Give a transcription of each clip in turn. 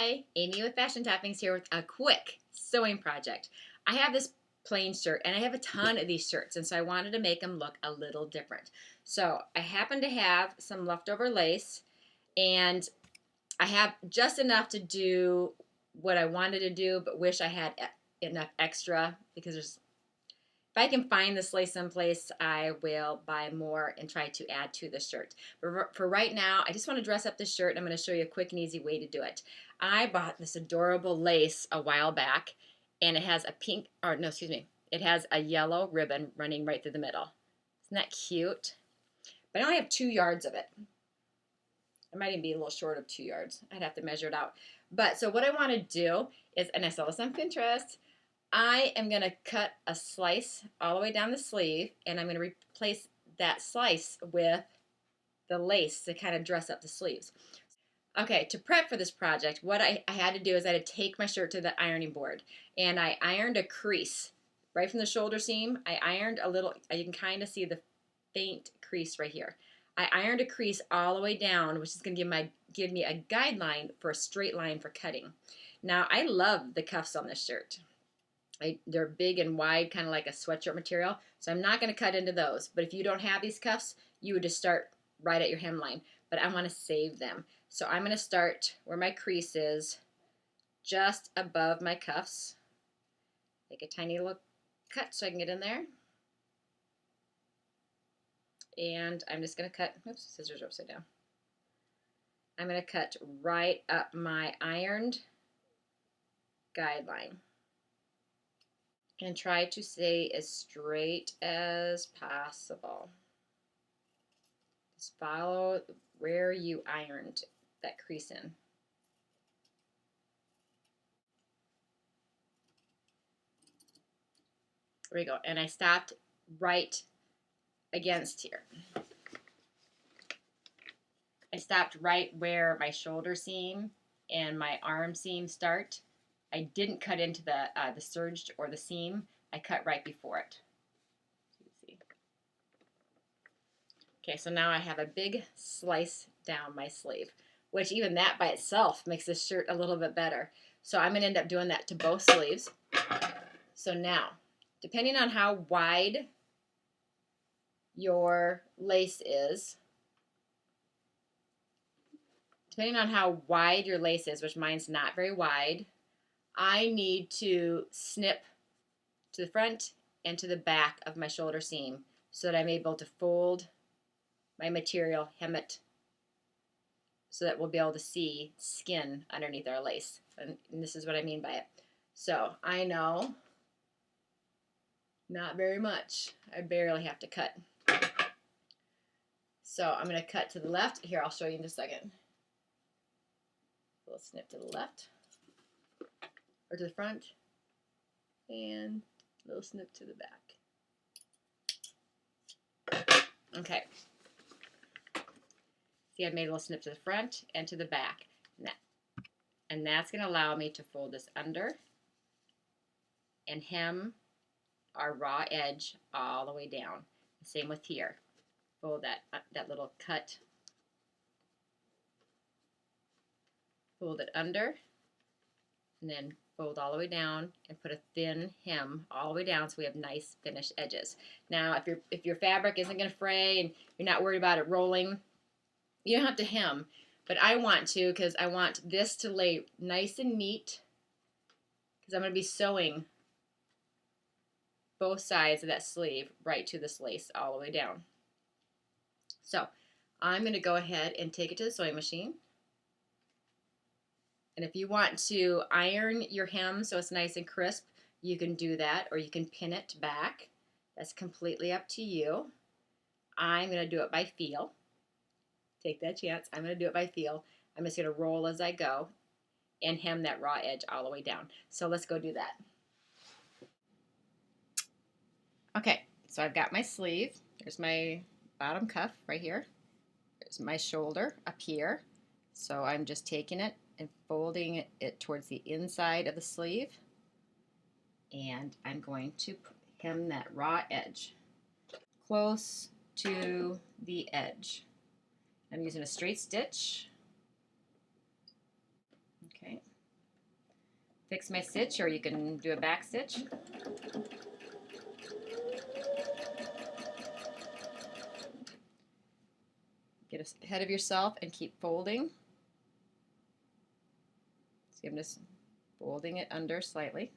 Hi, Amy with Fashion Toppings here with a quick sewing project. I have this plain shirt and I have a ton of these shirts, and so I wanted to make them look a little different. So I happen to have some leftover lace, and I have just enough to do what I wanted to do, but wish I had enough extra because if I can find this lace someplace, I will buy more and try to add to the shirt. But for right now, I just want to dress up this shirt, and I'm going to show you a quick and easy way to do it. I bought this adorable lace a while back, and it has a pink, or no, excuse me, it has a yellow ribbon running right through the middle. Isn't that cute? But I only have 2 yards of it. It might even be a little short of 2 yards. I'd have to measure it out. But so what I want to do is, and I saw this on Pinterest, I am going to cut a slice all the way down the sleeve, and I'm going to replace that slice with the lace to kind of dress up the sleeves. Okay, to prep for this project, what I had to do is I had to take my shirt to the ironing board, and I ironed a crease right from the shoulder seam. I ironed a little, you can kind of see the faint crease right here. I ironed a crease all the way down, which is going to give me a guideline for a straight line for cutting. Now, I love the cuffs on this shirt. They're big and wide, kind of like a sweatshirt material, so I'm not going to cut into those. But if you don't have these cuffs, you would just start right at your hemline. But I want to save them. So I'm going to start where my crease is, just above my cuffs. Make a tiny little cut so I can get in there. And I'm just going to cut, oops, scissors are upside down. I'm going to cut right up my ironed guideline. And try to stay as straight as possible. Just follow where you ironed that crease in. There we go. And I stopped right against here. I stopped right where my shoulder seam and my arm seam start. I didn't cut into the serge or the seam. I cut right before it. Okay, so now I have a big slice down my sleeve, which even that by itself makes this shirt a little bit better. So I'm going to end up doing that to both sleeves. So now, depending on how wide your lace is, which mine's not very wide, I need to snip to the front and to the back of my shoulder seam so that I'm able to fold my material, hem it, so that we'll be able to see skin underneath our lace. And this is what I mean by it. So I know, not very much. I barely have to cut. So I'm going to cut to the left. Here, I'll show you in just a second. A little snip to the left, or to the front, and a little snip to the back. Okay. See, I've made a little snip to the front and to the back. And that's going to allow me to fold this under and hem our raw edge all the way down. Same with here. Fold that little cut. Fold it under, and then fold all the way down and put a thin hem all the way down so we have nice finished edges. Now, if your fabric isn't going to fray and you're not worried about it rolling, you don't have to hem, but I want to, because I want this to lay nice and neat, because I'm going to be sewing both sides of that sleeve right to this lace all the way down. So I'm going to go ahead and take it to the sewing machine. And if you want to iron your hem so it's nice and crisp, you can do that, or you can pin it back. That's completely up to you. I'm going to do it by feel. Take that chance. I'm going to do it by feel. I'm just going to roll as I go and hem that raw edge all the way down. So let's go do that. Okay, so I've got my sleeve. There's my bottom cuff right here. There's my shoulder up here. So I'm just taking it and folding it towards the inside of the sleeve. And I'm going to hem that raw edge close to the edge. I'm using a straight stitch. Okay. Fix my stitch, or you can do a back stitch. Get ahead of yourself and keep folding. See, I'm just folding it under slightly.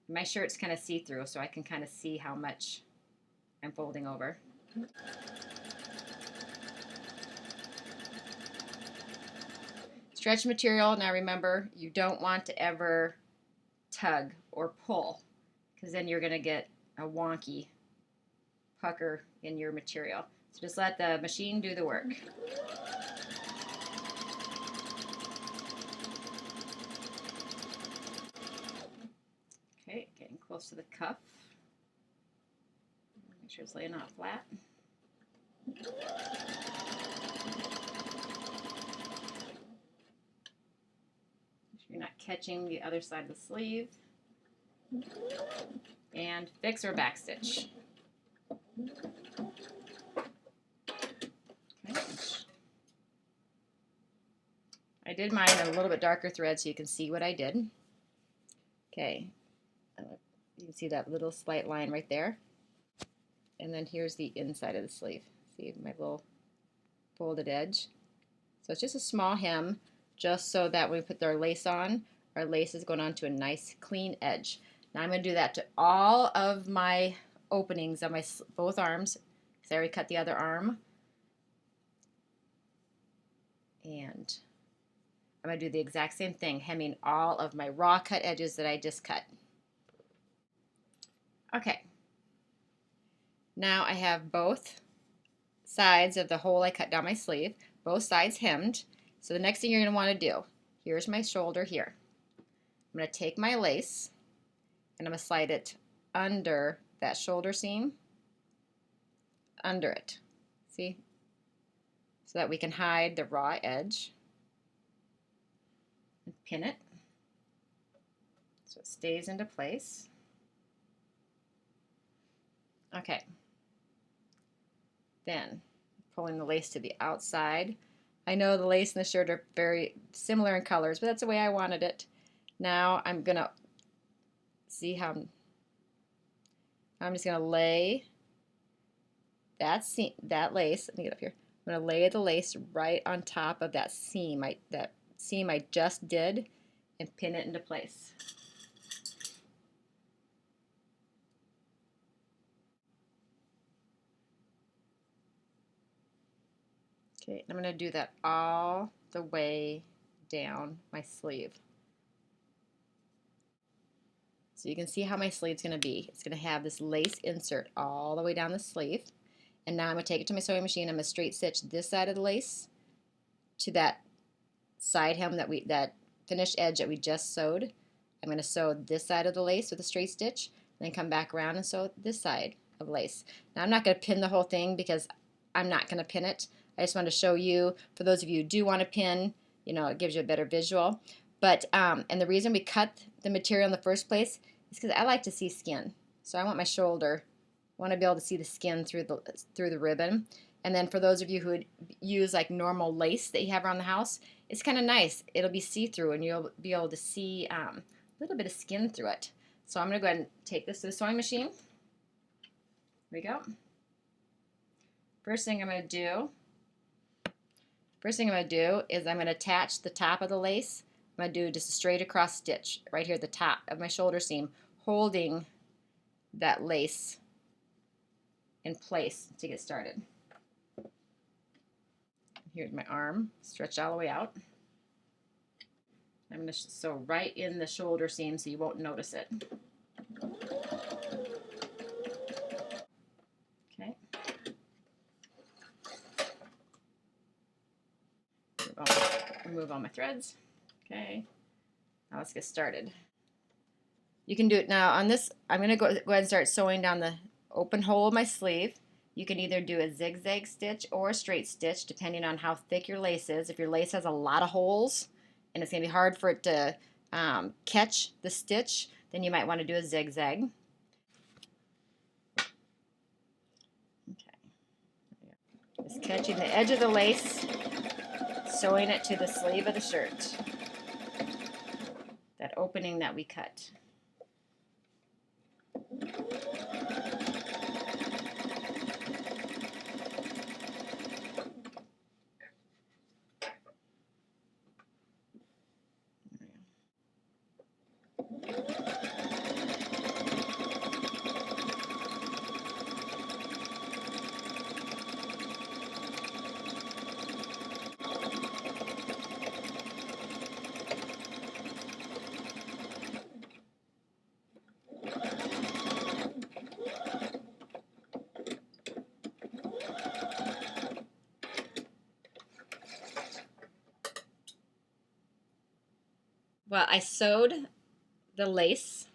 My shirt's kind of see-through, so I can kind of see how much I'm folding over. Stretch material, now remember, you don't want to ever tug or pull, because then you're going to get a wonky pucker in your material. So just let the machine do the work. Okay, getting close to the cuff. Make sure it's laying out flat. You're not catching the other side of the sleeve. And fix or back stitch. Okay. I did mine in a little bit darker thread so you can see what I did. Okay, you can see that little slight line right there. And then here's the inside of the sleeve. See my little folded edge? So it's just a small hem, just so that when we put our lace on, our lace is going onto a nice clean edge. Now I'm going to do that to all of my openings on my both arms, because I already cut the other arm. And I'm going to do the exact same thing, hemming all of my raw cut edges that I just cut. Okay. Now I have both sides of the hole I cut down my sleeve, both sides hemmed. So the next thing you're going to want to do, here's my shoulder here. I'm going to take my lace and I'm going to slide it under that shoulder seam, under it. See? So that we can hide the raw edge. And pin it so it stays into place. Okay. Then pulling the lace to the outside. I know the lace and the shirt are very similar in colors, but that's the way I wanted it. Now I'm going to see how I'm just going to lay that lace. Let me get up here. I'm going to lay the lace right on top of that seam I just did and pin it into place. Okay, I'm going to do that all the way down my sleeve. So you can see how my sleeve's going to be. It's going to have this lace insert all the way down the sleeve. And now I'm going to take it to my sewing machine. I'm going to straight stitch this side of the lace to that side hem that finished edge that we just sewed. I'm going to sew this side of the lace with a straight stitch, and then come back around and sew this side of lace. Now I'm not going to pin the whole thing because I'm not going to pin it. I just want to show you, for those of you who do want to pin, you know, it gives you a better visual. But and the reason we cut the material in the first place is because I like to see skin. So I want my shoulder, I want to be able to see the skin through the ribbon. And then for those of you who would use like normal lace that you have around the house, it's kind of nice. It'll be see-through and you'll be able to see a little bit of skin through it. So I'm going to go ahead and take this to the sewing machine. Here we go. First thing I'm going to do is I'm going to attach the top of the lace. I'm going to do just a straight across stitch right here at the top of my shoulder seam, holding that lace in place to get started. Here's my arm, stretch all the way out. I'm going to sew right in the shoulder seam so you won't notice it. Okay. Remove all my threads. Okay. Now let's get started. You can do it now on this. I'm going to go ahead and start sewing down the open hole of my sleeve. You can either do a zigzag stitch or a straight stitch depending on how thick your lace is. If your lace has a lot of holes and it's going to be hard for it to catch the stitch, then you might want to do a zigzag. Okay. Just catching the edge of the lace, sewing it to the sleeve of the shirt. that opening that we cut. Well, I sewed the lace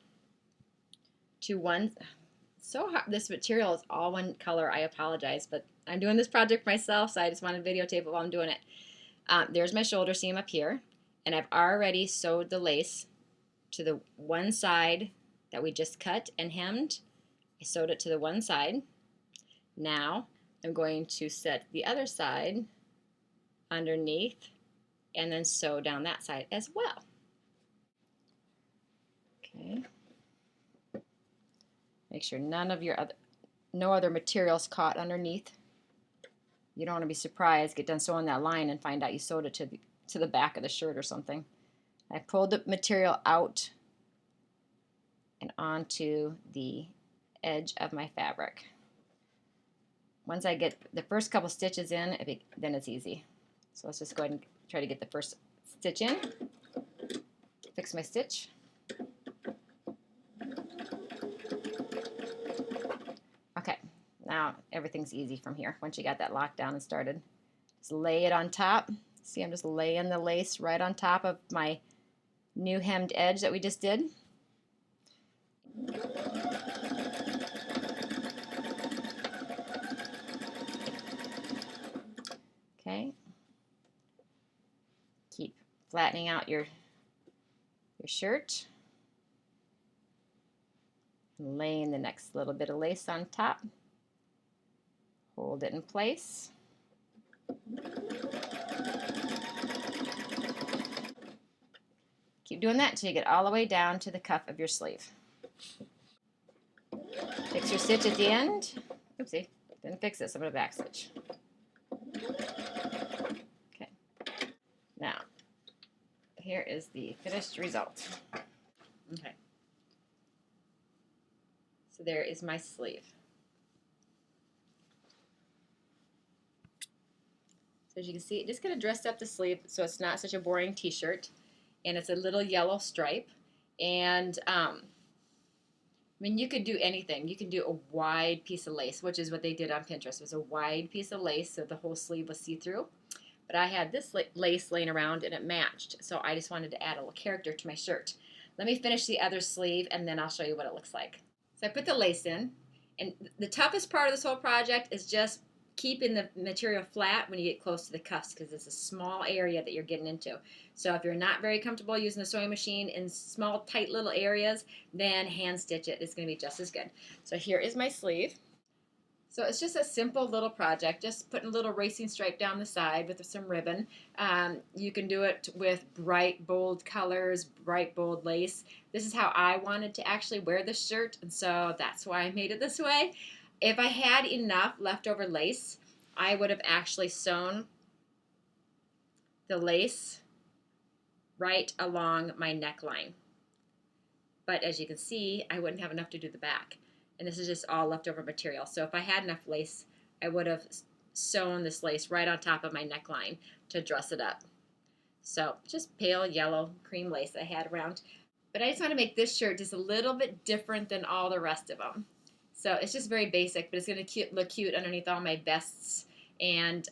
to one. So hard. This material is all one color. I apologize, but I'm doing this project myself, so I just want to videotape it while I'm doing it. There's my shoulder seam up here, and I've already sewed the lace to the one side that we just cut and hemmed. I sewed it to the one side. Now I'm going to set the other side underneath and then sew down that side as well. Okay. Make sure no other materials caught underneath. You don't want to be surprised, get done sewing that line and find out you sewed it to the back of the shirt or something. I pulled the material out and onto the edge of my fabric. Once I get the first couple stitches in, then it's easy. So let's just go ahead and try to get the first stitch in. Fix my stitch. Okay, now everything's easy from here. Once you got that locked down and started, just lay it on top. See, I'm just laying the lace right on top of my new hemmed edge that we just did. Okay. Keep flattening out your shirt. Laying the next little bit of lace on top. Hold it in place. Keep doing that until you get all the way down to the cuff of your sleeve. Fix your stitch at the end. Oopsie, didn't fix it, so I'm going to back stitch. Okay. Now, here is the finished result. Okay. So there is my sleeve. So as you can see, just kind of dressed up the sleeve so it's not such a boring t-shirt. And it's a little yellow stripe. And I mean, you could do anything. You can do a wide piece of lace, which is what they did on Pinterest. It was a wide piece of lace so the whole sleeve was see-through. But I had this lace laying around and it matched. So I just wanted to add a little character to my shirt. Let me finish the other sleeve and then I'll show you what it looks like. So I put the lace in. And the toughest part of this whole project is just keeping the material flat when you get close to the cuffs because it's a small area that you're getting into. So if you're not very comfortable using the sewing machine in small, tight little areas, then hand stitch it. It's going to be just as good. So here is my sleeve. So it's just a simple little project, just putting a little racing stripe down the side with some ribbon. You can do it with bright, bold colors, bright, bold lace. This is how I wanted to actually wear this shirt, and so that's why I made it this way. If I had enough leftover lace, I would have actually sewn the lace right along my neckline. But as you can see, I wouldn't have enough to do the back. And this is just all leftover material. So if I had enough lace, I would have sewn this lace right on top of my neckline to dress it up. So just pale yellow cream lace I had around. But I just want to make this shirt just a little bit different than all the rest of them. So it's just very basic, but it's going to look cute underneath all my vests and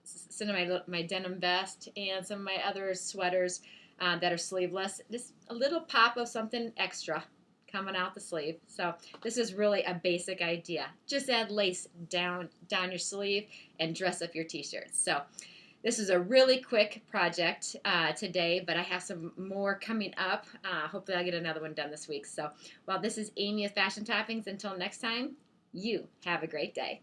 some of my denim vest and some of my other sweaters that are sleeveless. Just a little pop of something extra coming out the sleeve. So this is really a basic idea. Just add lace down your sleeve and dress up your t-shirts. So this is a really quick project today, but I have some more coming up. Hopefully I'll get another one done this week. So, well, this is Amy with Fashion Toppings. Until next time, you have a great day.